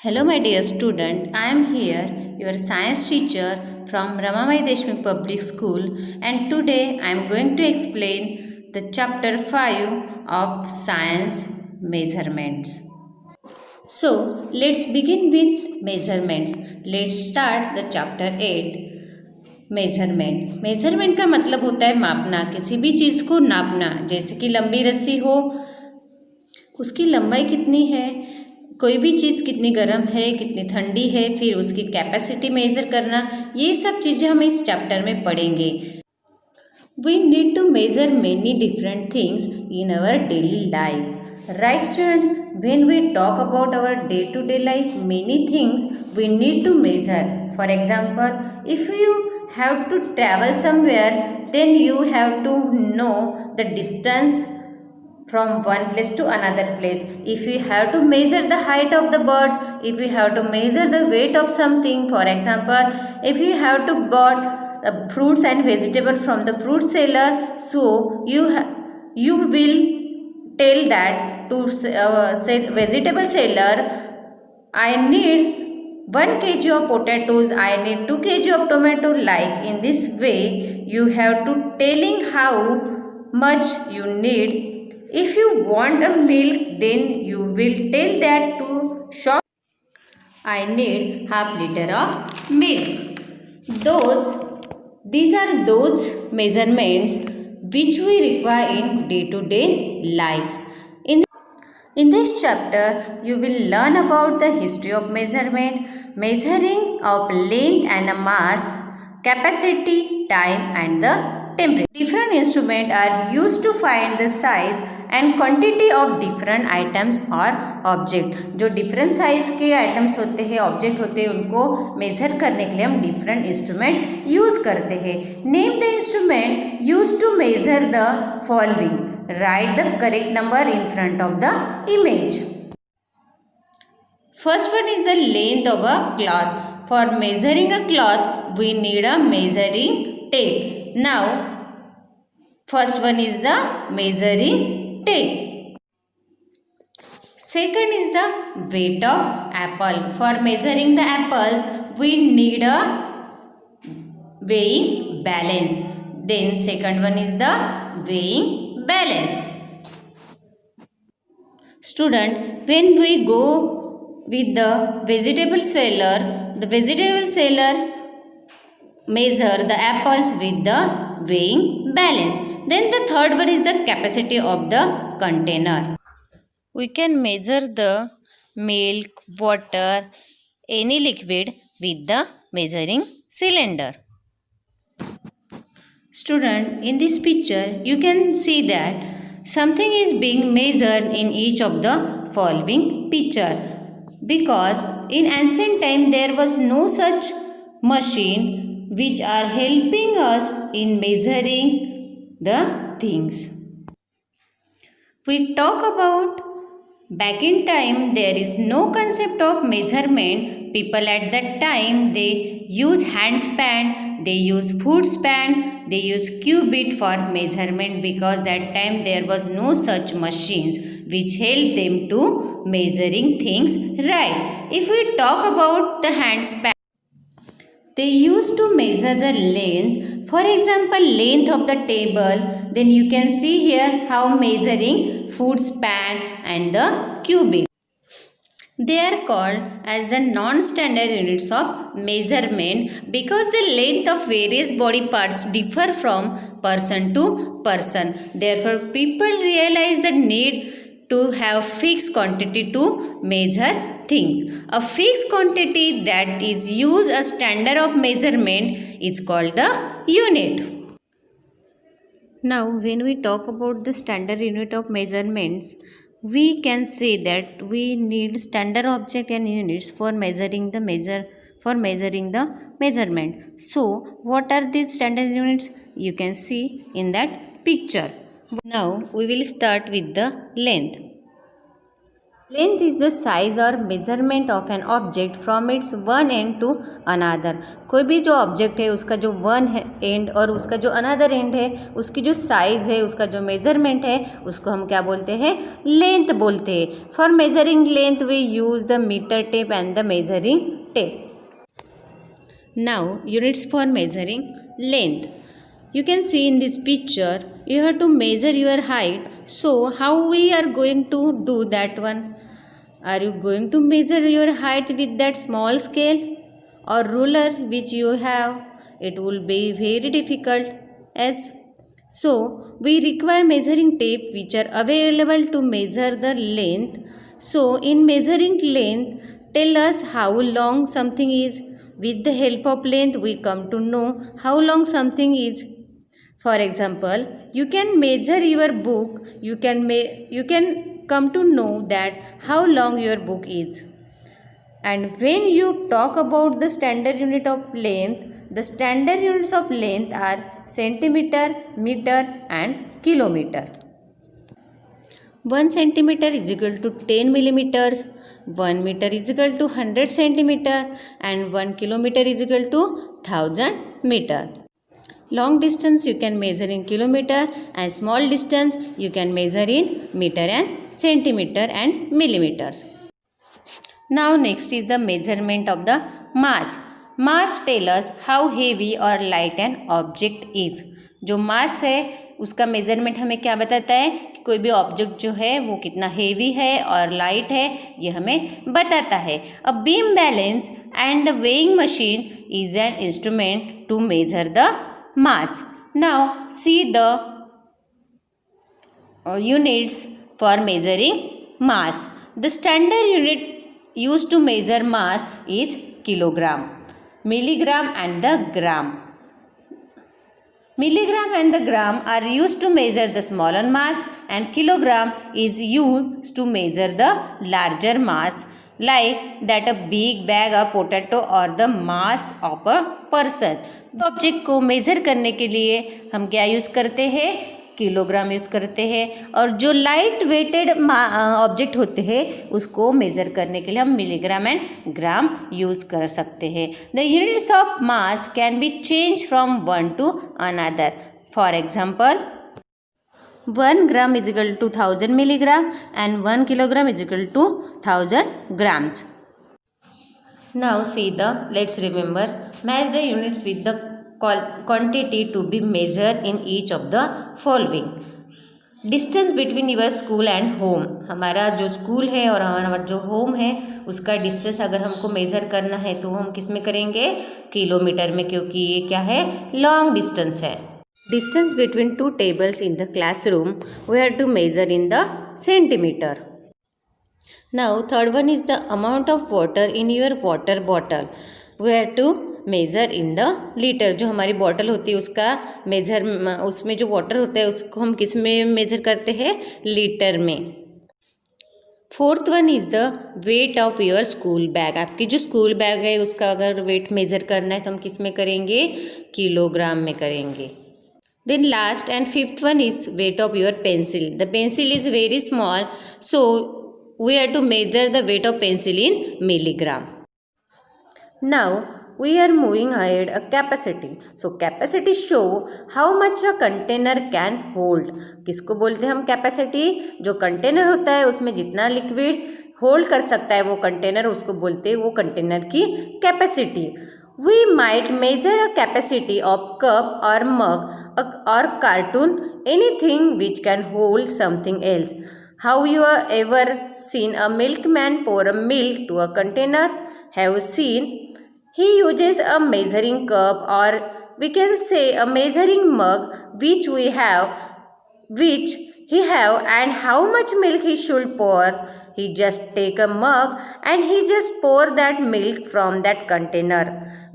Hello, my dear student. I am here, your science teacher from Ramamai Deshmukh Public School, and today I am going to explain the chapter 5 of science measurements. So, let's begin with measurements. Let's start the chapter 8. Measurement का मतलब होता है मापना, किसी भी चीज़ को नापना। जैसे कि लंबी रस्सी हो, उसकी लंबाई कितनी है, कोई भी चीज़ कितनी गर्म है, कितनी ठंडी है, फिर उसकी कैपेसिटी मेजर करना, ये सब चीज़ें हम इस चैप्टर में पढ़ेंगे। We need to measure many different things in our daily lives. Right, student? When we talk about our day-to-day life, many things we need to measure. For example, if you have to travel somewhere, then you have to know the distance from one place to another place. If we have to measure the height of the birds, if we have to measure the weight of something, for example, if you have to bought fruits and vegetable from the fruit seller, so you will tell that to say vegetable seller, I need 1 kg of potatoes, I need 2 kg of tomato. Like in this way you have to telling how much you need. If you want a milk, then you will tell that to shop, I need half liter of milk. These are those measurements which we require in day-to-day life. In this chapter, you will learn about the history of measurement, measuring of length and mass, capacity, time and the temperature. Different instruments are used to find the size and quantity of different items or object. जो different size के items होते हैं, object होते हैं, उनको measure करने के लिए हम different instrument use करते हैं. Name the instrument used to measure the following. Write the correct number in front of the image. First one is the length of a cloth. For measuring a cloth, we need a measuring tape. Now, first one is the measuring tape. Second is the weight of apple. For measuring the apples, we need a weighing balance. Then second one is the weighing balance. Student, when we go with the vegetable seller measure the apples with the weighing balance. Then the third one is the capacity of the container. We can measure the milk, water, any liquid with the measuring cylinder. Student, in this picture you can see that something is being measured in each of the following picture, because in ancient time there was no such machine which are helping us in measuring the things. We talk about back in time, there is no concept of measurement. People at that time, they use hand span, they use foot span, they use cubit for measurement, because that time there was no such machines which help them to measuring things right. If we talk about the hand span, they used to measure the length. For example, length of the table. Then you can see here how measuring foot span and the cubit. They are called as the non-standard units of measurement because the length of various body parts differ from person to person. Therefore, people realize the need to have fixed quantity to measure things. A fixed quantity that is used as standard of measurement is called the unit. Now, when we talk about the standard unit of measurements, we can say that we need standard object and units for measuring the measurement. So, what are these standard units? You can see in that picture. Now, we will start with the length. Length is the size or measurement of an object from its one end to another. कोई भी जो object है उसका जो one and और उसका जो another and है उसकी जो साइज़ है उसका जो मेजरमेंट है उसको हम क्या बोलते हैं, लेंथ बोलते हैं. For measuring length we use the metre tape and the measuring tape. Now units for measuring length. You can see in this picture you have to measure your height. So how we are going to do that one? Are you going to measure your height with that small scale or ruler which you have? It will be very difficult. As so we require measuring tape which are available to measure the length. So in measuring length, tell us how long something is. With the help of length we come to know how long something is. For example, you can measure your book, you can come to know that how long your book is. And when you talk about the standard unit of length, the standard units of length are centimeter, meter and kilometer. 1 centimeter is equal to 10 millimeters, 1 meter is equal to 100 centimeter and 1 kilometer is equal to 1000 meter. Long distance you can measure in kilometer and small distance you can measure in meter and centimeter and millimeters. Now next is the measurement of the mass. Mass tell us how heavy or light an object is. जो mass है उसका measurement हमें क्या बताता है कि कोई भी ऑब्जेक्ट जो है वो कितना हेवी है और लाइट है, ये हमें बताता है. A beam balance and the weighing machine is an instrument to measure the mass. Now see the units for measuring mass. The standard unit used to measure mass is kilogram, milligram and the gram. Milligram and the gram are used to measure the smaller mass and kilogram is used to measure the larger mass, like that a big bag of potato or the mass of a person. तो object को measure करने के लिए हम क्या use करते हैं, kilogram use करते हैं. और जो लाइट वेटेड ऑब्जेक्ट होते हैं उसको मेज़र करने के लिए हम मिलीग्राम एंड ग्राम यूज़ कर सकते हैं. The units of mass can be change from one two another. For example 1 gram is equal to 1000 milligram and 1 kilogram is equal to 1000 grams. Now see let's remember, match the units with the quantity to be measured in each of the following. Distance between your school and home. हमारा जो school है और हमारा जो home है उसका distance अगर हमको मेज़र करना है तो हम किस में करेंगे, किलोमीटर में, क्योंकि ये क्या है, लॉन्ग डिस्टेंस है. Distance between two tables in the classroom we have to measure in the centimeter. Now third one is the amount of water in your water bottle. We have to measure in the liter. जो हमारी bottle होती है उसका major, उसमें जो water होता है उसको हम किस में मेजर करते हैं, लीटर में. Fourth one is the weight of your school bag. आपकी जो स्कूल बैग है उसका अगर वेट मेजर करना है तो हम किस में करेंगे, किलोग्राम में करेंगे. Then last and fifth one is weight of your pencil. The pencil is very small, so we have to measure the weight of pencil in milligram. Now we are moving ahead a capacity. So capacity show how much a container can hold. किसको बोलते हैं हम capacity, जो container होता है उसमें जितना liquid hold कर सकता है वो कंटेनर, उसको बोलते हैं वो कंटेनर की capacity. We might measure a capacity of cup or mug or cartoon, anything which can hold something else. Have you ever seen a milkman pour a milk to a container? Have seen? He uses a measuring cup, or we can say a measuring mug, which he have, and how much milk he should pour. He just take a mug and he just pour that milk from that container.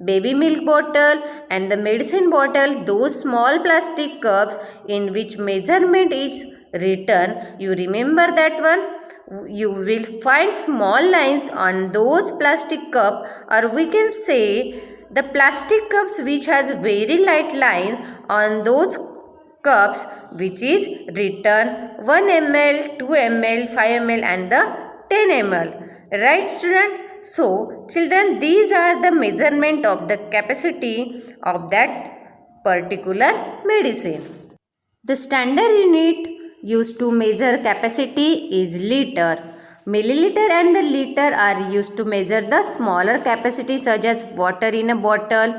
Baby milk bottle and the medicine bottle, those small plastic cups in which measurement is written. You remember that one? You will find small lines on those plastic cup, or we can say the plastic cups which has very light lines on those cups which is written 1 ml, 2 ml, 5 ml and the 10 ml. Right, student? So, children, these are the measurement of the capacity of that particular medicine. The standard unit used to measure capacity is liter. Milliliter and the liter are used to measure the smaller capacity such as water in a bottle.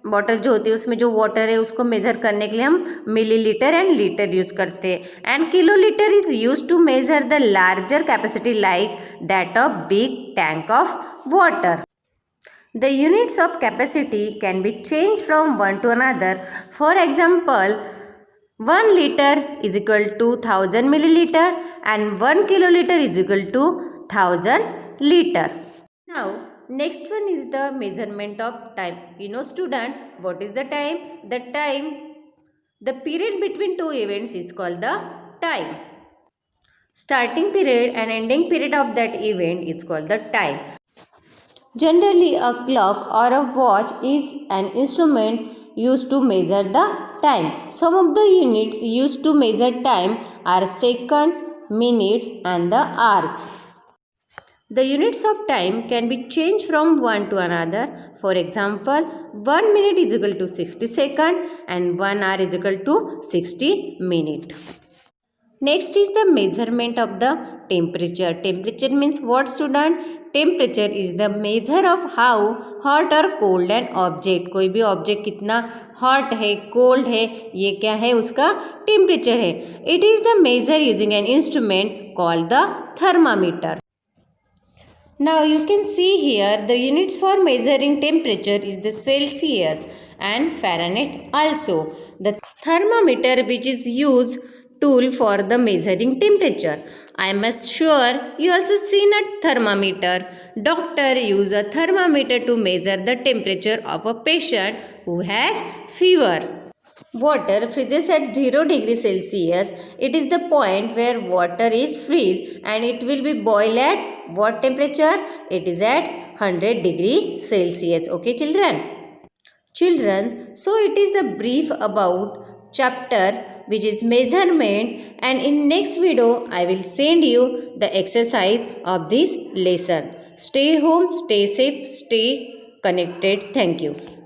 Water जो होती है उसमें जो water है उसको major करने के लिए हम मिलीलीटर एंड लीटर यूज करते हैं. And kilolitre is use to measure the larger capacity like that of big tank of water. The units of capacity can be changed from one to another. For example, 1 liter is equal to 1000 milliliter and 1 kiloliter is equal to 1000 liter. Now, next one is the measurement of time. You know, student, what is the time? The period between two events is called the time. Starting period and ending period of that event is called the time. Generally, a clock or a watch is an instrument used to measure the time. Some of the units used to measure time are second, minutes and the hours. The units of time can be changed from one to another. For example, 1 minute is equal to 60 seconds and 1 hour is equal to 60 minutes. Next is the measurement of the temperature. Temperature means what, student? Temperature is the measure of how hot or cold an object. कोई भी object कितना hot है, cold है, ये क्या है? उसका temperature है. It is the measure using an instrument called the thermometer. Now you can see here the units for measuring temperature is the Celsius and Fahrenheit also. The thermometer which is used tool for the measuring temperature. I am sure you also seen a thermometer. Doctor use a thermometer to measure the temperature of a patient who has fever. Water freezes at 0 degrees Celsius. It is the point where water is freeze and it will be boil at what temperature? It is at 100 degrees Celsius. Okay, children? Children, so it is the brief about chapter which is measurement, and in next video I will send you the exercise of this lesson. Stay home, stay safe, stay connected. Thank you.